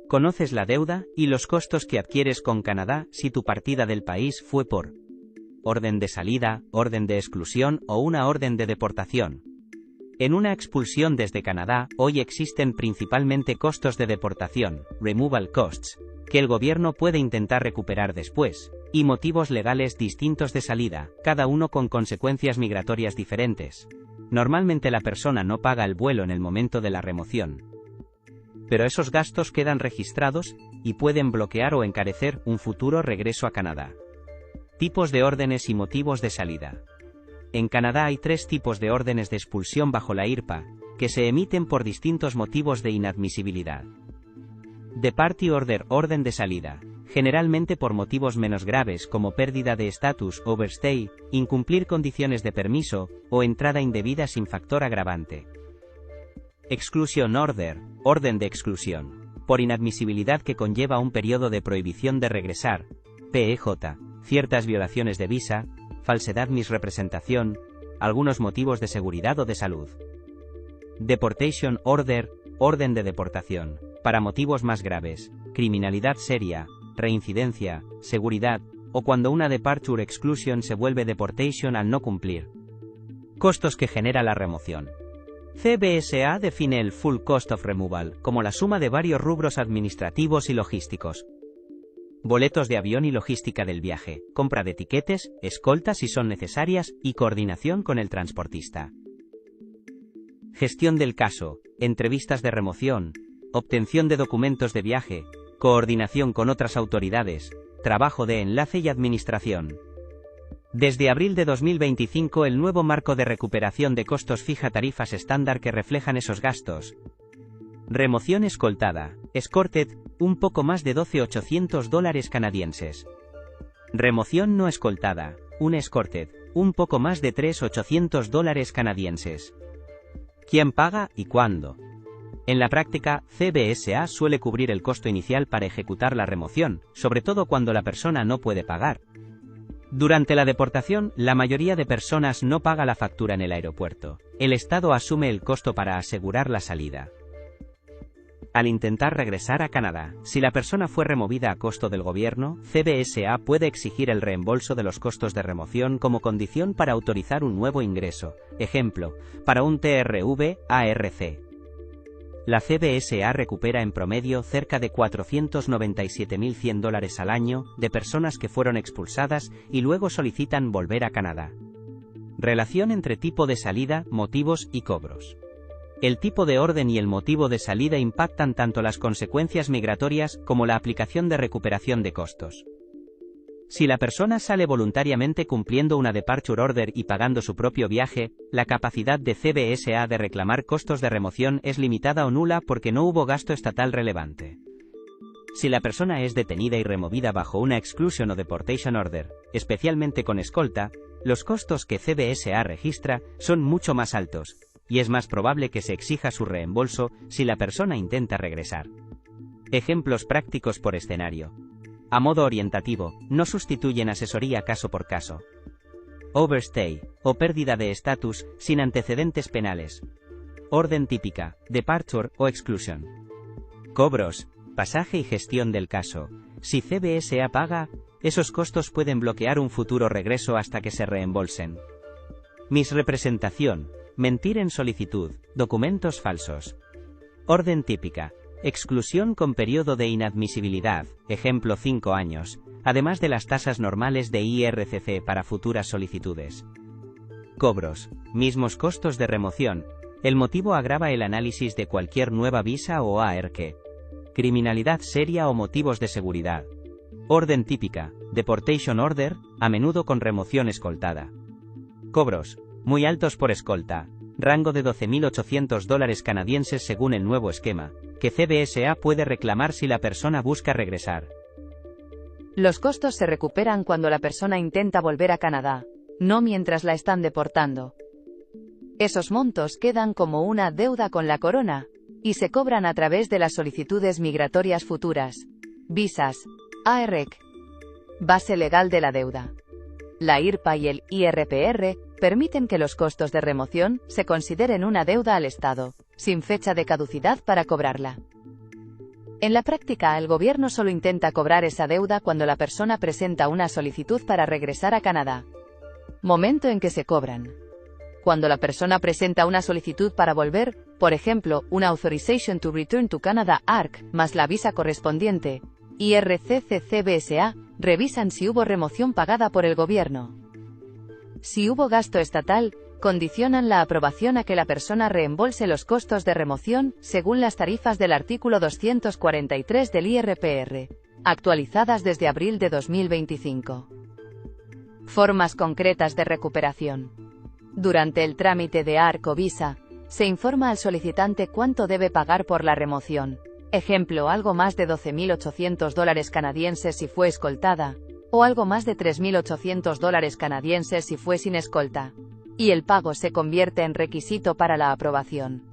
Conoces la deuda y los costos que adquieres con Canadá si tu partida del país fue por orden de salida, orden de exclusión o una orden de deportación. En una expulsión desde Canadá, hoy existen principalmente costos de deportación, removal costs, que el gobierno puede intentar recuperar después, y motivos legales distintos de salida, cada uno con consecuencias migratorias diferentes. Normalmente la persona no paga el vuelo en el momento de la remoción, pero esos gastos quedan registrados y pueden bloquear o encarecer un futuro regreso a Canadá. Tipos de órdenes y motivos de salida. En Canadá hay 3 tipos de órdenes de expulsión bajo la IRPA, que se emiten por distintos motivos de inadmisibilidad. Departure Order, orden de salida, generalmente por motivos menos graves como pérdida de estatus, overstay, incumplir condiciones de permiso, o entrada indebida sin factor agravante. Exclusion Order, orden de exclusión, por inadmisibilidad que conlleva un periodo de prohibición de regresar, PEJ, ciertas violaciones de visa, falsedad, misrepresentación, algunos motivos de seguridad o de salud. Deportation Order, orden de deportación, para motivos más graves, criminalidad seria, reincidencia, seguridad, o cuando una departure exclusion se vuelve deportation al no cumplir. Costos que genera la remoción. CBSA define el Full Cost of Removal como la suma de varios rubros administrativos y logísticos. Boletos de avión y logística del viaje, compra de tiquetes, escoltas si son necesarias y coordinación con el transportista. Gestión del caso, entrevistas de remoción, obtención de documentos de viaje, coordinación con otras autoridades, trabajo de enlace y administración. Desde abril de 2025 el nuevo marco de recuperación de costos fija tarifas estándar que reflejan esos gastos. Remoción escoltada, escorted, un poco más de $12,800 canadienses. Remoción no escoltada, un escorted, un poco más de $3,800 canadienses. ¿Quién paga y cuándo? En la práctica, CBSA suele cubrir el costo inicial para ejecutar la remoción, sobre todo cuando la persona no puede pagar. Durante la deportación, la mayoría de personas no paga la factura en el aeropuerto. El Estado asume el costo para asegurar la salida. Al intentar regresar a Canadá, si la persona fue removida a costo del gobierno, CBSA puede exigir el reembolso de los costos de remoción como condición para autorizar un nuevo ingreso. Ejemplo, para un TRV-ARC. La CBSA recupera en promedio cerca de $497.100 al año de personas que fueron expulsadas y luego solicitan volver a Canadá. Relación entre tipo de salida, motivos y cobros. El tipo de orden y el motivo de salida impactan tanto las consecuencias migratorias como la aplicación de recuperación de costos. Si la persona sale voluntariamente cumpliendo una departure order y pagando su propio viaje, la capacidad de CBSA de reclamar costos de remoción es limitada o nula porque no hubo gasto estatal relevante. Si la persona es detenida y removida bajo una exclusion o deportation order, especialmente con escolta, los costos que CBSA registra son mucho más altos, y es más probable que se exija su reembolso si la persona intenta regresar. Ejemplos prácticos por escenario. A modo orientativo, no sustituyen asesoría caso por caso. Overstay, o pérdida de estatus, sin antecedentes penales. Orden típica, departure o exclusion. Cobros, pasaje y gestión del caso. Si CBSA paga, esos costos pueden bloquear un futuro regreso hasta que se reembolsen. Misrepresentación, mentir en solicitud, documentos falsos. Orden típica. Exclusión con periodo de inadmisibilidad, ejemplo 5 años, además de las tasas normales de IRCC para futuras solicitudes. Cobros, mismos costos de remoción, el motivo agrava el análisis de cualquier nueva visa o ARC. Criminalidad seria o motivos de seguridad. Orden típica, deportation order, a menudo con remoción escoltada. Cobros, muy altos por escolta, rango de $12.800 canadienses según el nuevo esquema, que CBSA puede reclamar si la persona busca regresar. Los costos se recuperan cuando la persona intenta volver a Canadá, no mientras la están deportando. Esos montos quedan como una deuda con la corona, y se cobran a través de las solicitudes migratorias futuras. Visas, ARC. Base legal de la deuda. La IRPA y el IRPR permiten que los costos de remoción se consideren una deuda al Estado, sin fecha de caducidad para cobrarla. En la práctica, el gobierno solo intenta cobrar esa deuda cuando la persona presenta una solicitud para regresar a Canadá. Momento en que se cobran. Cuando la persona presenta una solicitud para volver, por ejemplo, una Authorization to Return to Canada (ARC), más la visa correspondiente, IRCC-CBSA, revisan si hubo remoción pagada por el gobierno. Si hubo gasto estatal, condicionan la aprobación a que la persona reembolse los costos de remoción, según las tarifas del artículo 243 del IRPR, actualizadas desde abril de 2025. Formas concretas de recuperación. Durante el trámite de ARC o visa, se informa al solicitante cuánto debe pagar por la remoción. Ejemplo, algo más de $12.800 canadienses si fue escoltada, o algo más de $3.800 canadienses si fue sin escolta. Y el pago se convierte en requisito para la aprobación.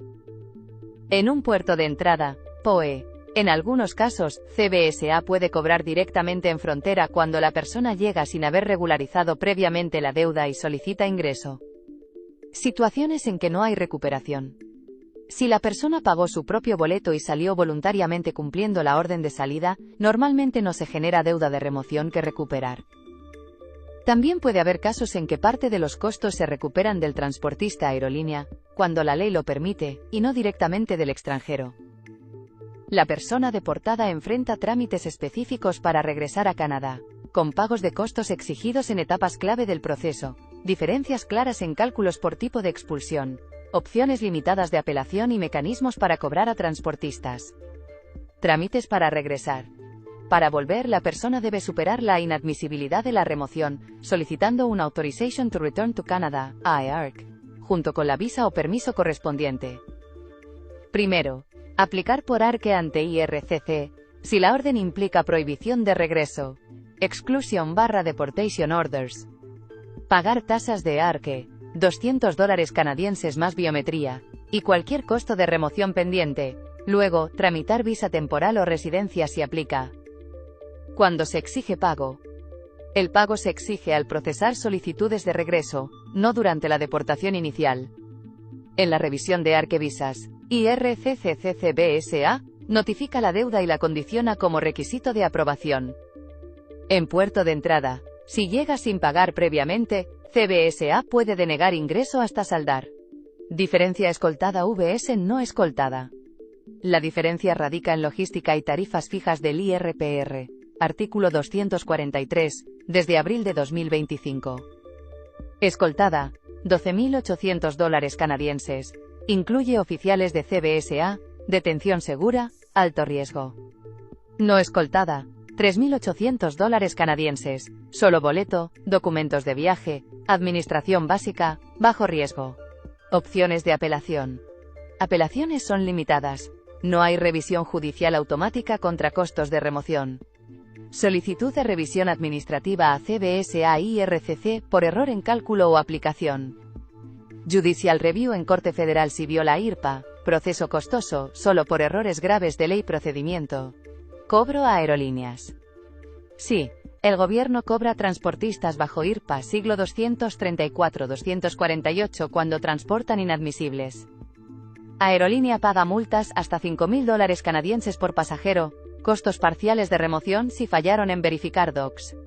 En un puerto de entrada, POE, en algunos casos, CBSA puede cobrar directamente en frontera cuando la persona llega sin haber regularizado previamente la deuda y solicita ingreso. Situaciones en que no hay recuperación. Si la persona pagó su propio boleto y salió voluntariamente cumpliendo la orden de salida, normalmente no se genera deuda de remoción que recuperar. También puede haber casos en que parte de los costos se recuperan del transportista aerolínea, cuando la ley lo permite, y no directamente del extranjero. La persona deportada enfrenta trámites específicos para regresar a Canadá, con pagos de costos exigidos en etapas clave del proceso, diferencias claras en cálculos por tipo de expulsión, opciones limitadas de apelación y mecanismos para cobrar a transportistas. Trámites para regresar. Para volver, la persona debe superar la inadmisibilidad de la remoción, solicitando una Authorization to Return to Canada, ARC, junto con la visa o permiso correspondiente. Primero, aplicar por ARC ante IRCC, si la orden implica prohibición de regreso. Exclusion/Deportation Orders. Pagar tasas de ARC, $200 canadienses más biometría, y cualquier costo de remoción pendiente. Luego, tramitar visa temporal o residencia si aplica. Cuando se exige pago. El pago se exige al procesar solicitudes de regreso, no durante la deportación inicial. En la revisión de ARC visas, IRCC-CBSA notifica la deuda y la condiciona como requisito de aprobación. En puerto de entrada, si llega sin pagar previamente, CBSA puede denegar ingreso hasta saldar. Diferencia escoltada vs no escoltada. La diferencia radica en logística y tarifas fijas del IRPR. Artículo 243, desde abril de 2025. Escoltada, $12.800 canadienses. Incluye oficiales de CBSA, detención segura, alto riesgo. No escoltada, $3.800 canadienses, solo boleto, documentos de viaje, administración básica, bajo riesgo. Opciones de apelación. Apelaciones son limitadas. No hay revisión judicial automática contra costos de remoción. Solicitud de revisión administrativa a CBSA-IRCC por error en cálculo o aplicación. Judicial Review en Corte Federal si viola IRPA, proceso costoso, solo por errores graves de ley procedimiento. Cobro a aerolíneas. Sí, el gobierno cobra transportistas bajo IRPA siglo 234-248 cuando transportan inadmisibles. Aerolínea paga multas hasta $5.000 canadienses por pasajero, costos parciales de remoción si fallaron en verificar docs.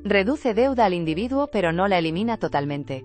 Reduce deuda al individuo pero no la elimina totalmente.